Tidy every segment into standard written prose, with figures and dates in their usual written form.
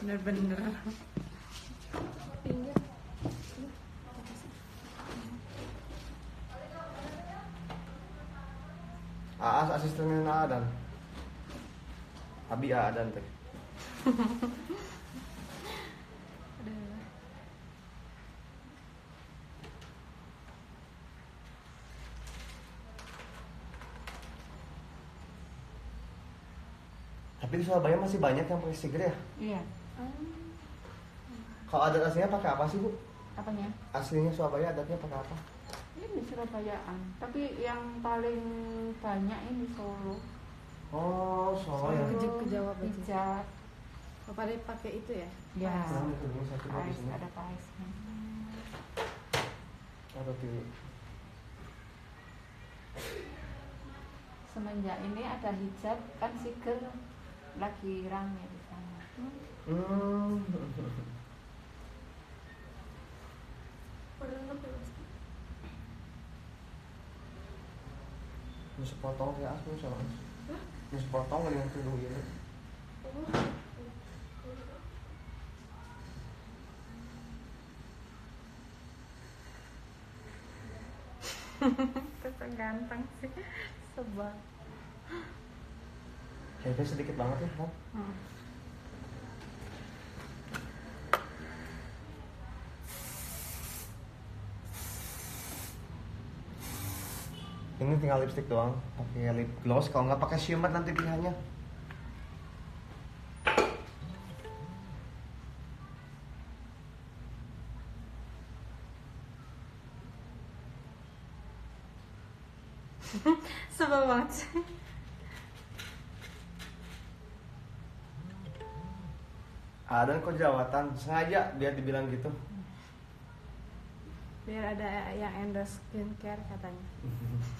Bener-bener. Pinggir. Aas asistennya Adan. Abi Adan teh. Aduh. Tapi di Surabaya masih banyak yang pakai stiker ya? Iya. Kalau adat aslinya pakai apa sih, Bu? Apanya? Aslinya Surabaya adatnya pakai apa? Ini Surabayaan. Tapi yang paling banyak ini Solo. Oh, Solo ya. Ke Jawa berarti. Hijab. Bapak dia pakai itu ya? Ya. Nah, itu ini satu di Pais, sini. ada pais. Atau di Semenjak ini ada hijab kan Siger lagi rame di sana. Nus potong ya asli sama. Nus potong dengan kerudung ini. Tetap ganteng sih. Sebab. Kayaknya sedikit banget ya, kan? Ini tinggal lipstick doang, pakai lip gloss. Kalau nggak pakai shimmer nanti pilihannya. Sebel banget sih. Ada kok jerawatan, sengaja biar dibilang gitu. Biar ada yang endorse skincare katanya.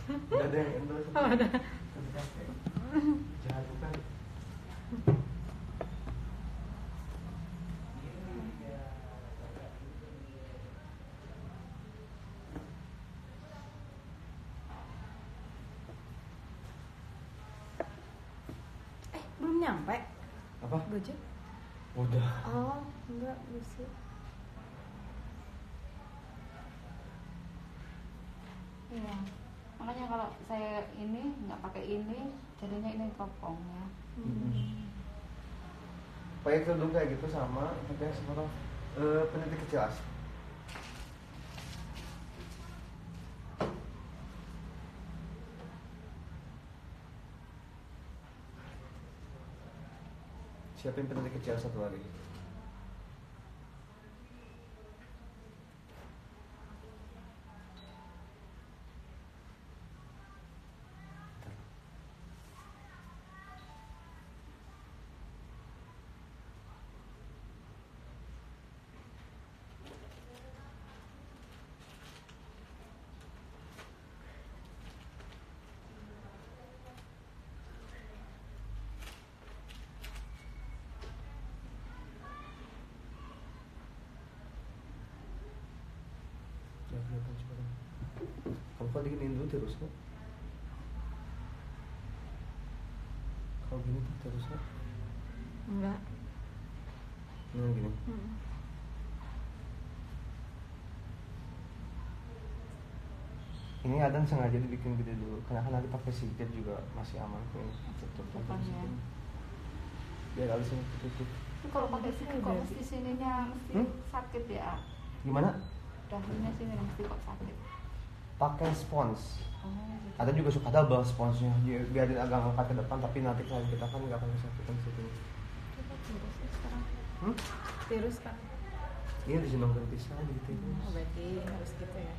Udah ada yang endorse. Oh, ada. Jangan bukan. Belum nyampe Apa? Gojek? Udah. Oh, enggak bisa. Iya. Makanya kalau saya ini nggak pakai ini, jadinya ini kopong ya. Pakai kerudung kayak gitu sama, pakai sama peniti kecil as. Siapin peniti kecil satu lagi. Ya, kelihatan coba dong. Kamu kok diginiin dulu terus kok? Kalau gini tuh terus kok? Enggak. Nah gini. Ini Adan sengaja dibikin gede dulu, karena kan nanti pakai siket juga masih aman kok ini. Tutup pakai Depannya. siket. Biar alisnya tutup. Kalau pakai sini kok mesti sininya mesti sakit ya. Gimana? Dahinya sini mesti kok sakit. Pakai spons. Oh, gitu. Ada juga suka double sponsnya, biarin agak ngangkat ke depan, tapi nanti kalau kita kan nggak akan kesakitan situ. Coba tirus ya sekarang. Tirus kan. Ini di sini pisah gitu. Oh, berarti harus gitu ya.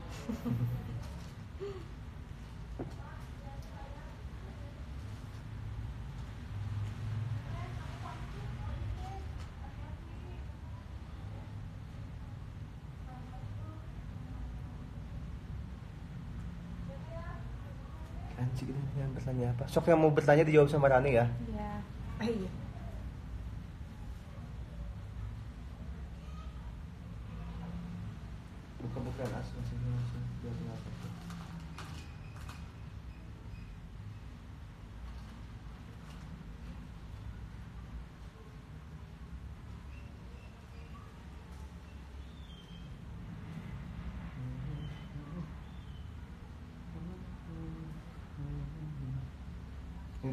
Anjing ini yang bertanya apa? Sok yang mau bertanya dijawab sama Rani ya. Iya. Iya. Bukan masih biar nggak apa-apa.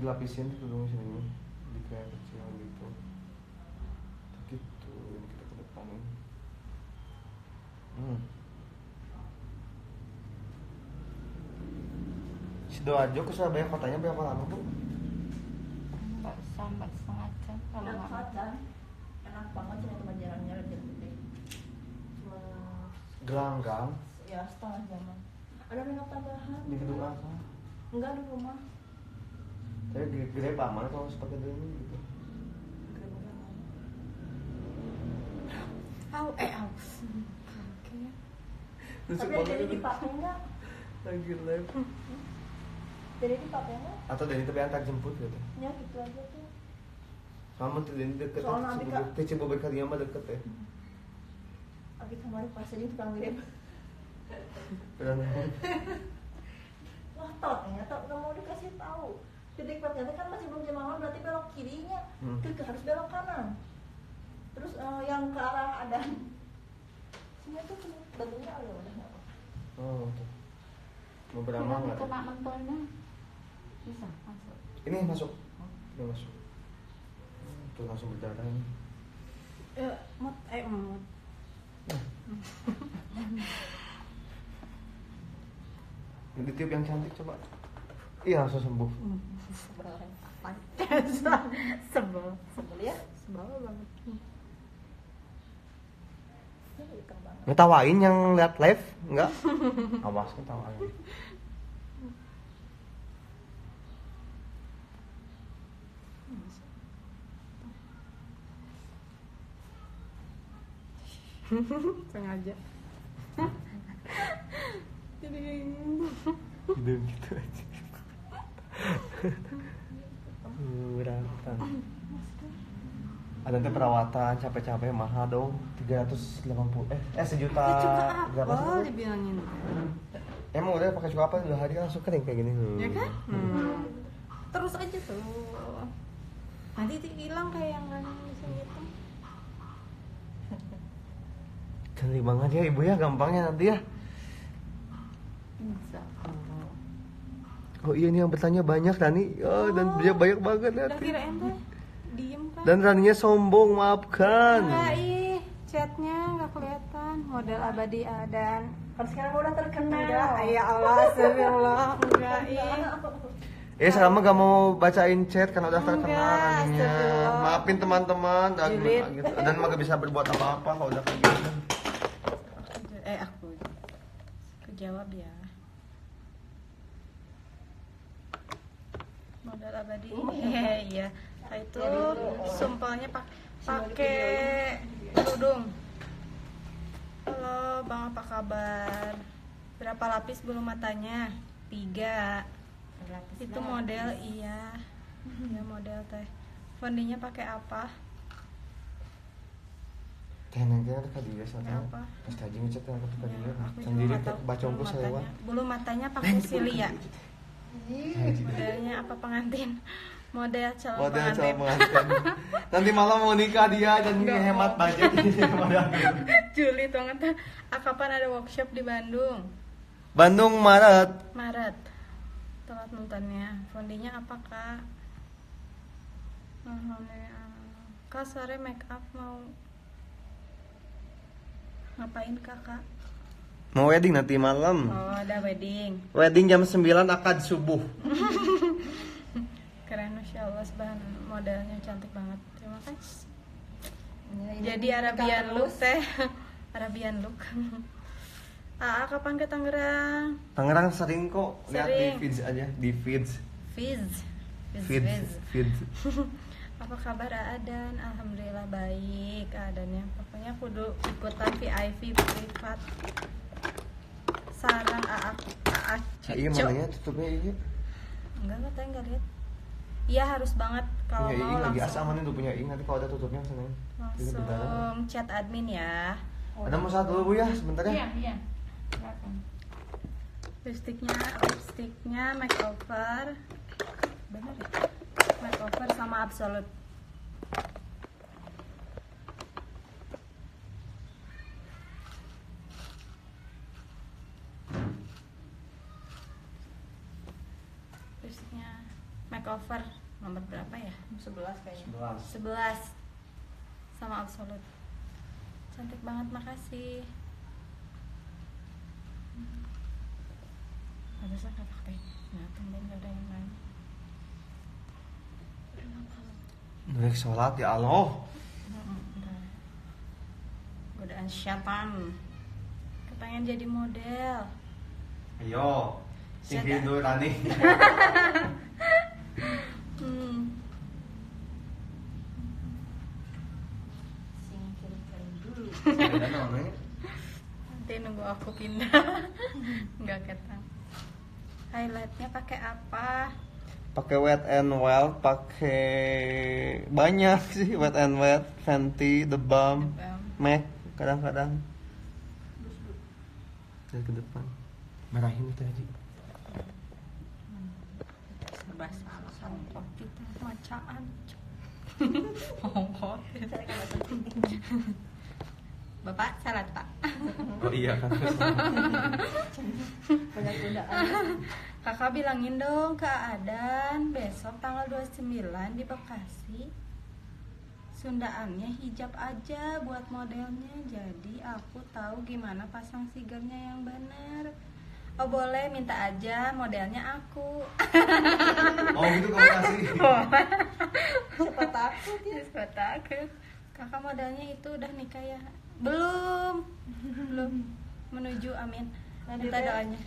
dilapisin kerudung sini di kayak kecil gitu. Gitu yang kita ke depanin. Sidoarjo ke Surabaya kotanya berapa lama Bu? Nggak sampai setengah jam kalau Enak nggak banget kan? Enak banget cuma tempat jalannya aja gede. Cuma Gelanggang ya setengah jaman. Ada minyak tambahan? di gedung apa? Enggak di rumah. Tapi gede paman kalau seperti ini gitu. Gede banget. Oke. Tapi jadi dipakai nggak? lagi live. Jadi dipakai nggak? Atau dari itu antar jemput gitu. Ya gitu aja tuh. Sama tuh dari deket. Soalnya Abi, Kak. Cibubur kalian mah deket ya. Abi kemarin pas aja tukang mirip. Benar. Wah totnya tot nggak mau dikasih tahu. Titik perjalanan kan masih belum jam malam berarti belok kirinya. Ke harus belok kanan. Terus yang ke arah Adan. Sini tuh bentuknya ada udah nggak apa. Oh, tuh. Mau berapa Nanti nggak? kena mentolnya bisa masuk. Ini masuk. Ini masuk. Tuh langsung berdarah ini. Mut. Ini tiup yang cantik coba. Iya langsung sembuh. Sebel ya. Sebel banget. Ngetawain yang lihat live? Enggak? Awas ngetawain. Sengaja. Gitu aja. Berapa? Ada nanti perawatan capek-capek mahal dong 380 sejuta berapa sih? Oh, dibilangin. Emang udah pakai cuka apa 2 hari langsung kering kayak gini. Ya kan? Terus aja tuh. Nanti hilang kayak yang kan bisa gitu. Cantik banget ya ibu ya, gampangnya nanti ya. Bisa. Oh iya nih yang bertanya banyak Rani. Dan dia banyak banget Udah nanti. kira ente diem kan? Dan Raninya sombong, maafkan. Enggak chatnya nggak kelihatan. Model abadi Adan. Kan sekarang udah terkenal. Ya Allah, astagfirullah. Enggak Selama gak mau bacain chat karena udah terkenal Enggak, Raninya. astagfirullah. Maafin teman-teman dan Julid. gitu. Dan gak bisa berbuat apa-apa kalau udah kayak gitu. Aku jawab ya. Model abadi. Iya. Nah, itu sumpelnya pakai kerudung. Halo Bang, apa kabar? Berapa lapis bulu matanya? 3. Itu model iya. Ya model teh. Fondinya pakai apa? Tenengnya ada dia sana. Apa? Pasti aja ngechat kan ke dia. Ya, aku juga Sendiri nggak tahu baca bulu saya matanya. Bulu matanya pakai silia. Modelnya apa pengantin? Model calon Model calon pengantin. pengantin. Nanti malam mau nikah dia dan hemat budget. Juli banget. Kapan ada workshop di Bandung? Bandung Maret. Telat nontonnya. Fondinya apa kak? Kak sore make up mau ngapain kakak? Mau wedding nanti malam. Oh ada wedding. Wedding jam 9 akad subuh. Keren, Masya Allah, modelnya cantik banget. Terima kasih. Jadi Arabian look teh. Arabian look. Kapan ke Tangerang? Tangerang sering kok lihat di Sering. feeds aja, di feeds. Feeds. Apa kabar Adan? Alhamdulillah baik Adannya. Pokoknya kudu ikutan VIP privat. Sarang Iya mananya tutupnya ini. Enggak, katanya enggak lihat. Iya harus banget kalau Punya mau ing lagi langsung. asamanin tuh punya ing nanti kalau ada tutupnya sana. Langsung chat admin ya. Ada mau saat dulu Bu ya sebentar ya. Iya. Silakan. Lipstiknya makeover. Benar ya? Makeover sama absolute. Lipstiknya makeover nomor berapa ya? 11 kayaknya. 11. 11 sama Absolute. Cantik banget, makasih. Harusnya kakak teh. Nah, tumben gak ada yang lain. Nurek sholat ya Allah. Udah. Godaan syaitan. Kepengen jadi model. Ayo. Shut Singkirin up. dulu Rani. Singkirkan dulu. Sepeda namanya. Nanti nunggu aku pindah. Nggak ketang. Highlightnya pakai apa? Pakai Wet n Wild, pakai banyak sih, Wet n Wet, Fenty, The Balm, MAC kadang-kadang. Lihat ke depan. Merahin itu aja. Serba salah hongkot itu macaan. Hongkot. Bapak salat pak. Oh iya kan. Banyak godaan. Kakak bilangin dong ke Adan besok tanggal 29 di Bekasi. Sundaannya hijab aja buat modelnya. Jadi aku tahu gimana pasang sigarnya yang bener. Oh boleh, minta aja modelnya aku. Oh gitu kamu kasih. Siapa takut ya. Siapa takut. Kakak modelnya itu udah nikah ya? Belum. Menuju, amin. Nanti Minta teh doanya.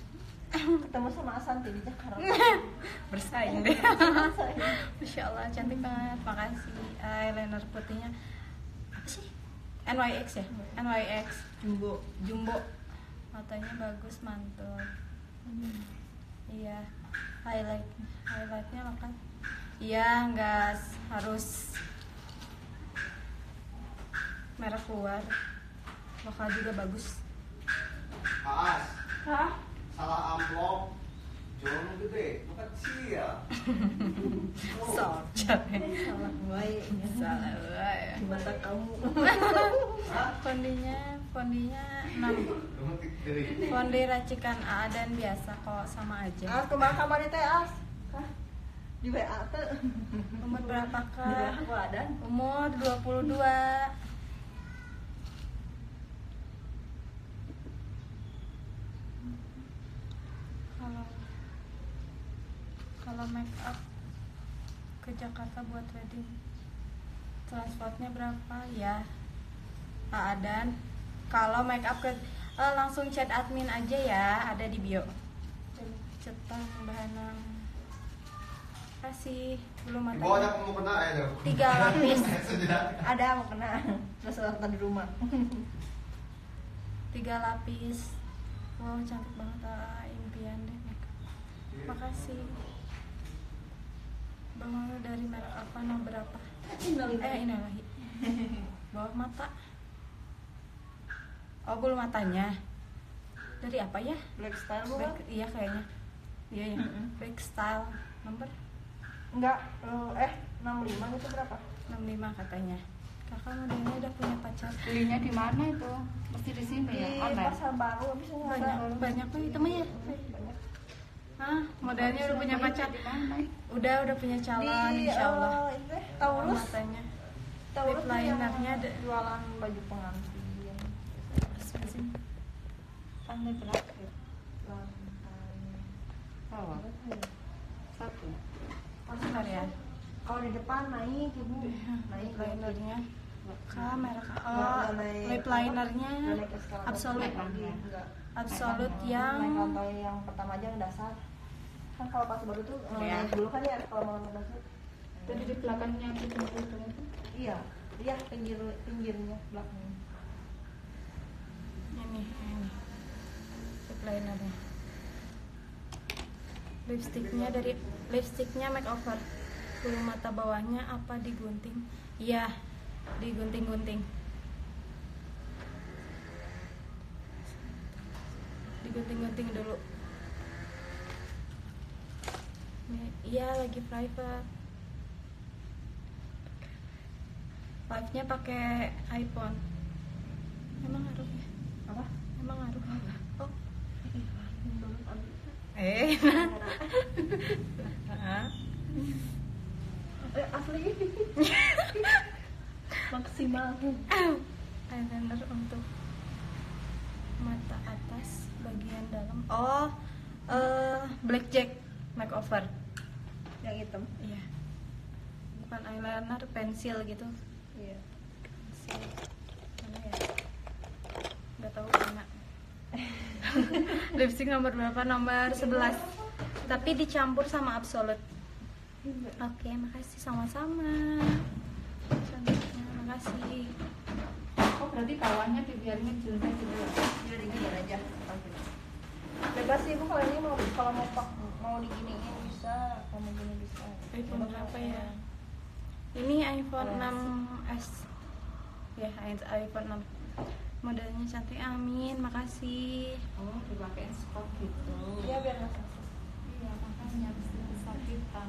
ketemu sama Asanti di Jakarta. Bersaing deh. Saya. Masya Allah, cantik banget. Makasih. Eyeliner putihnya apa sih? NYX ya? NYX Jumbo. Jumbo. Matanya bagus, mantul. Iya. Highlightnya makan. Iya, nggak harus merah keluar. Lokal juga bagus. Aas, Hah? salah amplop. Jual gede, bukan kecil. Salah. Salah baik. Salah ya. Di mata kamu. Fondinya 6. Fondi racikan A dan biasa kok, sama aja. As kemana kamar teh As? Hah? Di WA teh. Umur berapa Di kak? WA Adan. Umur 22. Kalau make up ke Jakarta buat wedding, transportnya berapa ya? Pak Adan, kalau make up ke langsung chat admin aja ya, ada di bio. Cetang bahanang. Kasih belum Ibu ada ada. kamu kena ya dong. 3 lapis. Ada mau kena. Terus orang di rumah. 3 lapis. Wow, cantik banget, impian deh. Makasih. Bang dari merek apa, nomor berapa? Innalillahi. Bawah mata. Oh, bulu matanya. Dari apa ya? Black style bukan? Iya kayaknya. Iya ya. Black style nomor Enggak, 65 itu berapa? 65 katanya. Kakak modelnya udah punya pacar. Belinya di mana itu? Mesti di sini Di ya, online. pasar baru bisa Banyak tuh itu mah ya. Banyak. Hah, modelnya udah punya pacar. Di mana? Udah punya calon, Di insyaallah. itu teh Taurus. Matanya. Taurus lip tuh yang linernya ada. jualan baju pengantin. Tanggal terakhir. Lantai. Bawah. 1. Bentar ya. Kalau di depan naik ibu, naik Lip linernya. Kamera Nggak oh, naik lip linernya nggak naik eskalator. Absolute. Enggak. Absolute Naik yang lantai yang pertama aja yang dasar. Kan kalau pas baru tuh Iya. naik dulu kan ya kalau mau lantai dasar. Jadi di belakangnya itu itu. Iya, iya pinggirnya belakangnya. ini lip linernya. Lipstiknya makeover. Bulu mata bawahnya apa digunting? Iya, digunting-gunting. Digunting-gunting dulu. Iya, lagi private. Live-nya pakai iPhone. Emang ngaruh ya? Apa? Emang ngaruh. Oh, Belum ambil. Hah? Asli. Maksimal. Eyeliner untuk mata atas bagian dalam. Oh, blackjack makeover. Yang hitam. Iya. Bukan eyeliner, pensil gitu. Iya. Pensil. Mana ya? Gak tahu mana. Lipstick nomor berapa? Nomor 11. Tapi dicampur sama Absolute. Oke, makasih sama-sama. Cantiknya, makasih. Oh berarti bawahnya dibiarin jelek gitu. Biar diginiin aja. Bebas sih ibu, kalau ini mau diginiin bisa, kalau mau gini bisa. iPhone berapa ya? Ini iPhone 6s. Ya, iPhone 6. Modelnya cantik, amin, makasih. Oh dipakein spot gitu. Iya biar nggak sakit. Iya makanya mesti kesakitan.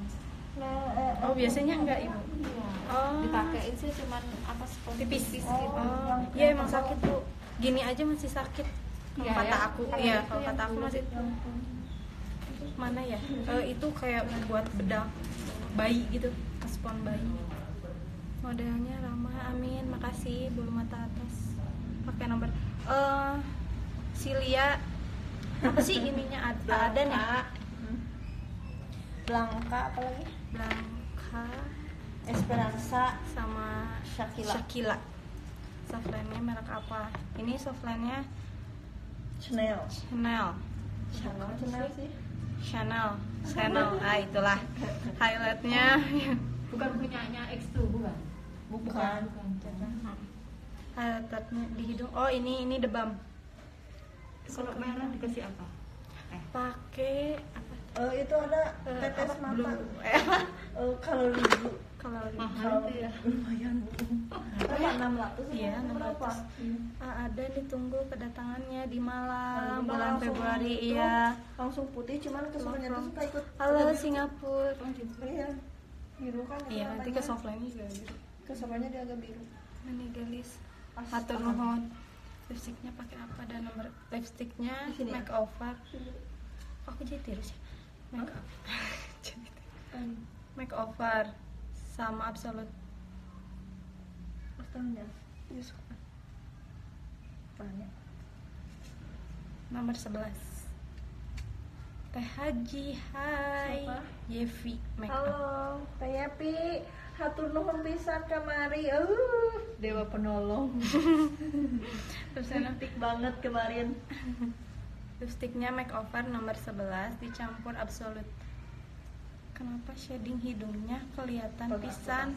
Oh, biasanya enggak, Ibu? Iya. Oh. Dipakein sih cuman apa spot Tipis. gitu. Oh, iya emang sakit, Bu. Gini aja masih sakit. Kalau Iya, kata ya. aku, Iya, iya, itu kalau yang kata aku dulu. masih mana ya? Itu kayak buat bedak bayi gitu, spons bayi. Modelnya ramah, amin, makasih. Bulu mata atas. Pakai nomor Silia. Apa sih ininya? Ada nih. Blanca apa lagi? Blanca Esperanza sama Shakila. Softline-nya merek apa? Ini softline-nya Chanel. Chanel. Chanel sih. Chanel. Ah, itulah highlightnya. Bukan punyanya X tuh bukan. Bukan. Highlightnya di hidung. Oh, ini The Balm. Kalau merah dikasih apa? Pakai apa? Itu ada tetes apa? mata. Blue. Kalau ribu Kalori. Mahal itu ya. lumayan. Berapa? 600? Iya, Berapa? 600. Ada ditunggu kedatangannya di Malang Kita bulan langsung Februari. itu, Iya. Langsung putih, cuman kesuruhnya tuh suka ikut. Halo Singapura. Iya. Biru kan. Iya, nanti ke softline juga gitu. Kesuruhnya dia agak biru. Ini galis. Pas- Hatur nuhun. Lipstiknya pakai apa dan nomor lipstiknya Di sini ya? makeover. Aku jadi terus ya. Makeover sama Absolute. Pastanya. Iya suka. Banyak. Nomor 11. Teh Haji, hai. Siapa? Yevi makeup. Halo, Teh Yepi. Hatur nuhun pisan kamari. Dewa penolong. Terus ada Cantik banget kemarin. lipstiknya makeover nomor 11 dicampur Absolute. Kenapa shading hidungnya kelihatan pisan?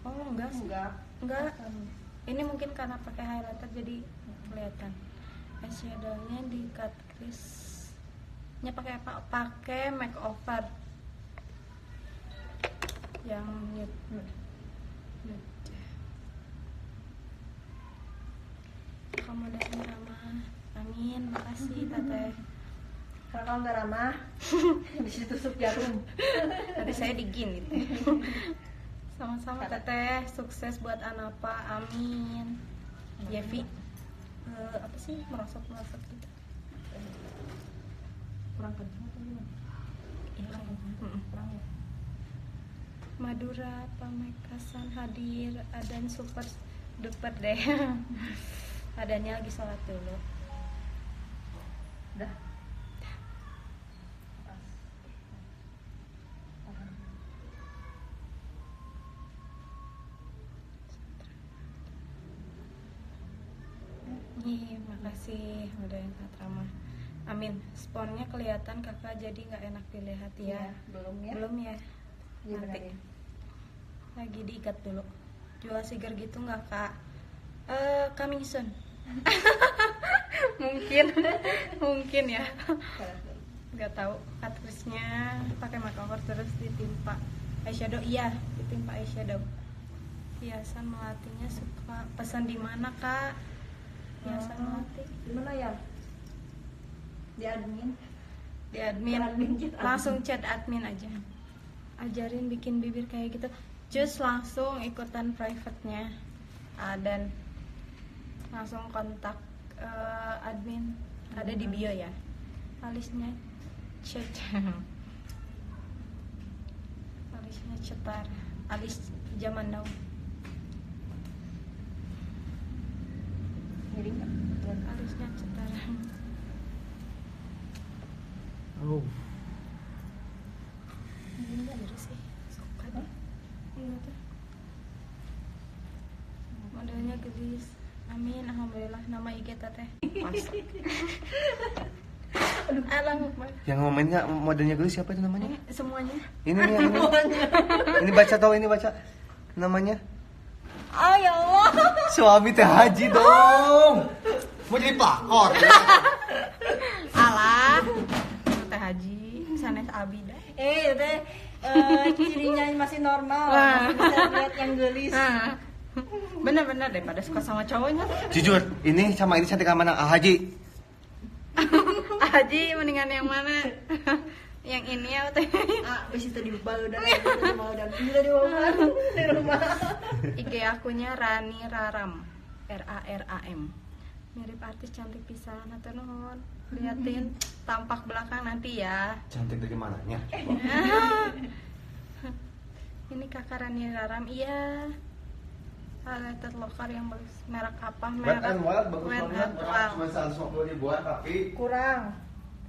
Oh, enggak sih. Enggak. Ini mungkin karena pakai highlighter jadi kelihatan. Eyeshadownya di cut crease-nya pakai apa? Pakai makeover yang nude. Kamu dari ramah. Amin, makasih Teteh. Karena kalau nggak ramah, bisa tusuk jarum. Nanti saya digin gitu. Sama-sama Teteh, sukses buat Anapa, amin. Yevi, apa sih merosot-merosot gitu? Kurang kencang atau gimana? Iya, Kurang ya. Madura Pamekasan hadir, Adan super duper deh. Adannya lagi sholat dulu. Udah. Ih, makasih udah yang Kak Rama. Amin. Sponnya kelihatan kakak jadi nggak enak dilihat ya. Iya, belum ya? Belum ya. Iya, Nanti. benar ya. Lagi diikat dulu. Jual sigar gitu nggak kak? Coming soon. mungkin ya. Nggak tahu. Cut crease-nya pakai makeover terus ditimpa eyeshadow. Iya, ditimpa eyeshadow. Hiasan melatinya suka pesan di mana kak? Hiasan melati Di mana ya? Di admin. di admin. Admin chat admin. Langsung chat admin aja. Ajarin bikin bibir kayak gitu. Just langsung ikutan private-nya. Dan langsung kontak admin. Ada di bio ya. Alisnya chat. alisnya cetar, alis zaman now. Miring nggak? Alisnya cetar. Oh. Ini enggak sih. Suka deh. Ini tuh. Modelnya gelis. Amin, alhamdulillah. Nama IG teh. Masuk. Alang, Yang momennya modelnya gelis siapa itu namanya? semuanya. Ini nih yang ini. Ini baca tau, ini baca namanya. Ah ya Allah. Suami teh Haji dong. Mau jadi pelakor. Alah. Teh Haji, sanes Abida. Teh cirinya masih normal. Wah. Masih bisa lihat yang gelis. Nah. Bener-bener daripada suka sama cowoknya. Jujur, ini sama ini cantik mana? Haji. Haji mendingan yang mana? Yang ini ya teh. Bis itu di Baludan. Ini tadi di rumah. IG akunya Rani Raram. RARAM. Mirip artis cantik pisan atuh nuhun. Liatin tampak belakang nanti ya. Cantik dari mananya? Ini kakak Rani Raram, iya. Highlighter lokal yang bagus. Merek apa? Wet and Wild bagus Wet banget. and Wild. Cuma 150 dibuat tapi Kurang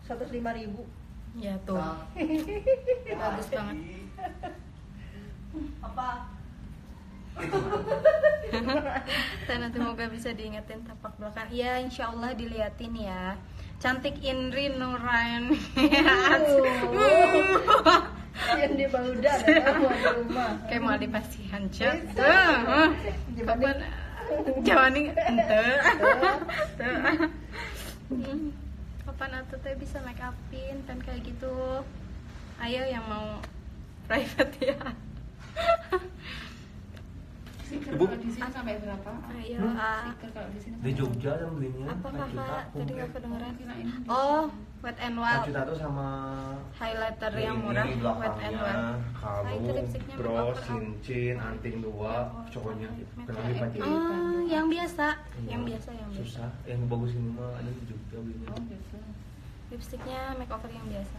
105.000. Ya tuh. Bagus banget. Apa? Dan semoga bisa diingetin tapak belakang. Iya, insya Allah diliatin ya. Cantik Indri Nuraini. Yang di Baludan ya, buat di rumah. Kayak mau dipasihan cek. Dibanding Jawanin ente. Kapan atuh teh bisa make upin dan kayak gitu. Ayo yang mau private ya. Stiker Ibu. kalau di sini sampai berapa? Ayo Stiker kalau di sini di Jogja yang belinya apa kakak tadi nggak kedengeran? kirain Oh, Wet and Wild. Juta tuh sama Highlighter ya yang ini murah, Wet and belakangnya Wild. Nah, itu kalung, lipstiknya bros, make up. cincin, anting dua, cowoknya kenapa dipakai? Oh, yang biasa, yang biasa. Susah, yang bagus ini mah ada di Jogja belinya. oh gitu. Lipstiknya makeover yang biasa.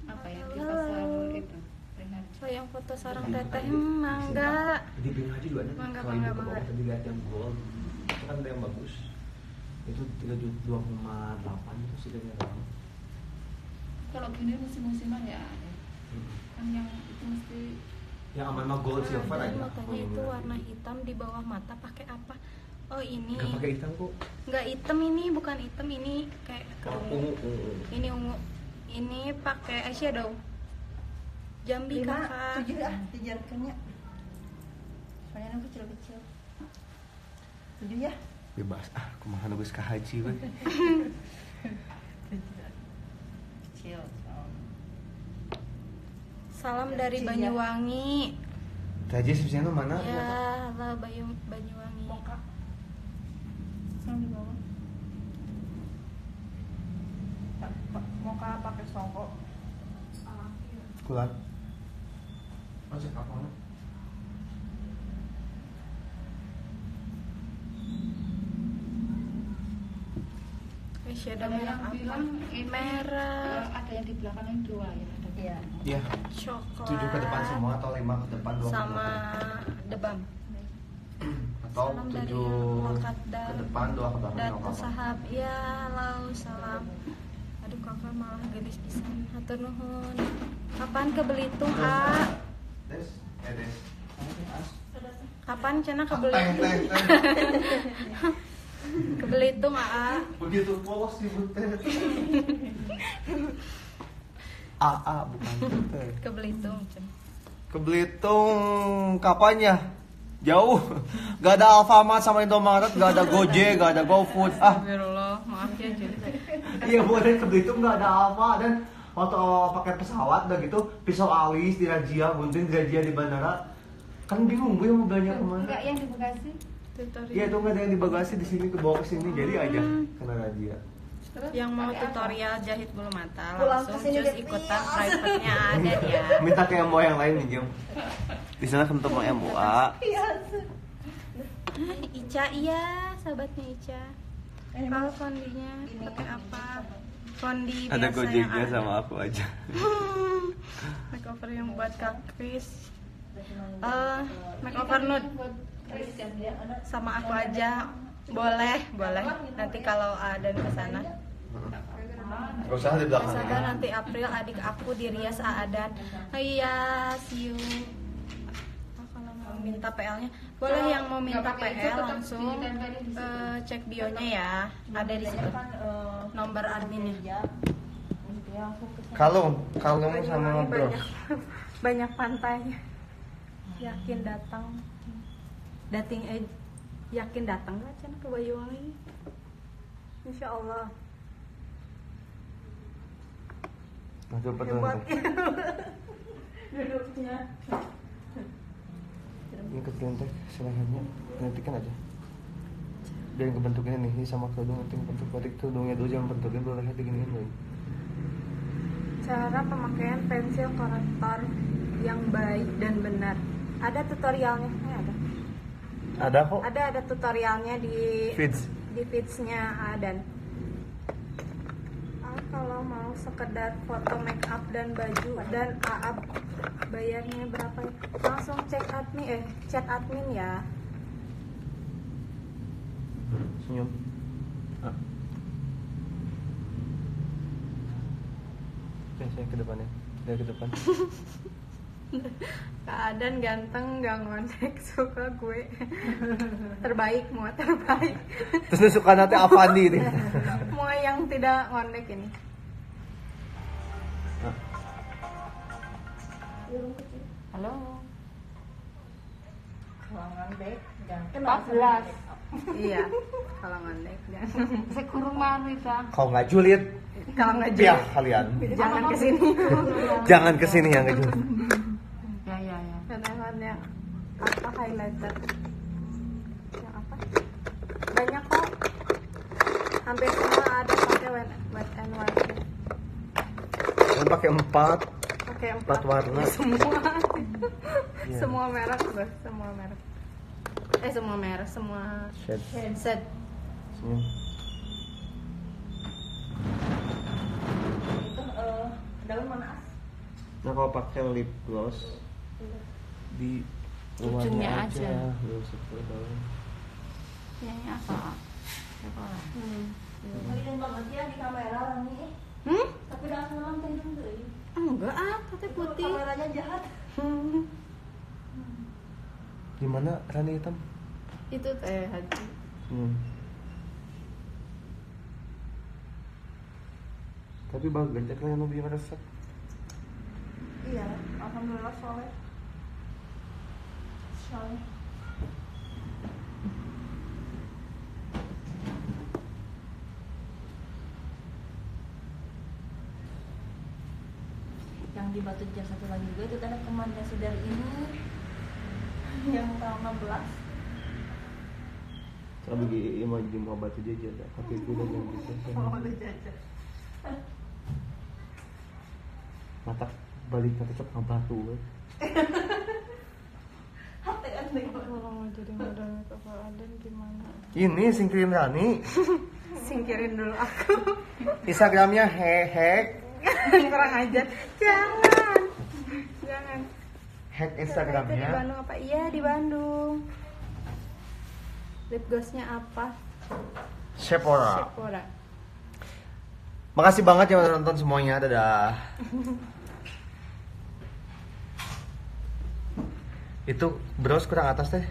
Apa yang di pasar itu? Renat. Oh, yang foto sarang teteh mangga. Di Bing Haji juga ada. Mangga, Kalau mangga, ibu ke bawah mangga. tadi lihat yang gold, itu kan ada yang bagus. Itu 32,8 itu sih dari orang. Kalau gini musim-musiman ya ada. Kan yang itu mesti Yang aman mah gold silver Ada, aja. matanya itu warna hitam di bawah mata pakai apa? Oh, ini. Gak pakai hitam kok. Nggak hitam ini, bukan hitam ini kayak Ungu, ungu. Ini ungu. Ini pakai eyeshadow. Jambi 5, kakak. 7 ah, dijarkannya. Soalnya yang kecil-kecil. 7 ya? Bebas kumaha nu geus ka haji we. Kecil. Salam dari Kecil ya. Banyuwangi. Haji sebenarnya mana? Ya, halo Banyuwangi. Moka. Yang di bawah. Moka pakai songkok. Kulan. Masih apa? Eyeshadow ada merek yang apa? bilang ini Merek ada yang di belakangnya dua ya. Ada Iya. Iya. coklat 7 ke depan semua atau 5 ke depan 2 sama debam. atau Salam dari 7 Lokat ke depan 2 ke belakang dan nggak apa-apa. sahab ya, halo salam. Aduh kakak malah gadis pisan. Hatur nuhun. Kapan ke Belitung, A? Des, des. Kapan cenah ke Teh, Belitung? teh, teh. Ke Belitung, A. Begitu polos disebut teh. AA bukan teh. Ke Belitung, Cen. Ke Belitung kapan ya? Jauh. Gak ada Alfamart sama Indomaret, gak ada Gojek, gak ada GoFood. Astagfirullah, maaf ya Cen. Iya bukan ke Belitung gak ada Alfa dan waktu pakai pesawat udah gitu pisau alis di razia, gunting di razia di bandara. Kan bingung gue mau belanja kemana? enggak yang di Bekasi. Tutorial. Iya itu nggak ada yang di bagasi di sini ke bawah ke sini jadi aja kena razia. Terus Yang mau pakai apa? tutorial jahit bulu mata Pulang langsung kesini cus deh, ikutan please. private-nya ada ya. Minta ke MUA yang lain minjem. Di sana ketemu MUA. Iya. Ica iya, sahabatnya Ica. Ini Kalau kondinya Ini. pakai apa? kondi Ada biasa Gojeknya yang sama aku aja. makeover yang buat Kak Kris. Makeover nude sama aku aja. Boleh. Nanti kalau ada ke sana. Gak usah di belakang. Misalkan nanti April adik aku dirias Aadan. Oh iya, see you. Kalau mau minta PL-nya, boleh yang mau minta PL langsung cek bio-nya ya. Ada di situ nomor adminnya. Kalung sama ngobrol. Banyak pantainya. Yakin datang. Yakin datang gak Chan ke Banyuwangi? Insya Allah. Nah, coba Hebat. Duduknya. Ini kecilin teh silahkannya nantikan aja. Biar kebentuknya nih, ini sama kerudung nanti bentuk batik kerudungnya dulu jangan bentukin dulu leher diginiin dulu. Cara pemakaian pensil korektor yang baik dan benar. Ada tutorialnya? Ada. Ada kok. Ada tutorialnya di feeds-nya Adan. Kalau mau sekedar foto make up dan baju dan AAP bayarnya berapa ya? Langsung chat admin ya. Senyum. Oke, saya ke depannya. Dari ke depan. Kak Adan ganteng, gak ngondek, suka gue. Terbaik. Terus suka nanti Avandi ini. Mau yang tidak ngondek ini. Halo. Kalangan dek, jangan 14. Iya, kalau ngondek jangan. Saya kurung malu itu. Kau nggak julid? Kalau nggak Ya jadi, kalian. jangan kesini. Jangan kesini yang nggak julid. Ya. Kenalan yang apa highlighter? Yang apa? Banyak kok. Hampir semua ada pakai wet and white. Kan pakai 4 Pakai 4 warna. semua. Iya. Semua merek, Bos. Semua merek, semua Shade. set. Senyum. itu daun mana as? Nah kalau pakai lip gloss di Ujungnya luarnya aja. Belum sepuluh daun. Ini apa? Kelihatan banget ya di kamera nih. Tapi dah selang teh deui. Enggak katanya putih. Kameranya jahat. Di mana Rani hitam? Itu teh Haji. Tapi bagus aja kalian lebih resep. Iya, alhamdulillah soleh. Yang di Batu Jam satu lagi juga itu ada teman yang saudara ini yang tahun 16. Saya bagi imah di mau batu jajan, tapi itu udah yang bisa. Oh, udah jajan. Mata balik nanti cep batu. Hati nih. Kalau mau jadi model makeup Adan gimana? Ini singkirin Rani. Singkirin dulu aku. Instagramnya hek. Kurang ajar. Jangan. Hack Itu di Instagramnya. Bandung apa? Iya di Bandung. Lip glossnya apa? Sephora. Sephora. Makasih banget yang udah nonton semuanya. Dadah. Itu bros kurang atas teh.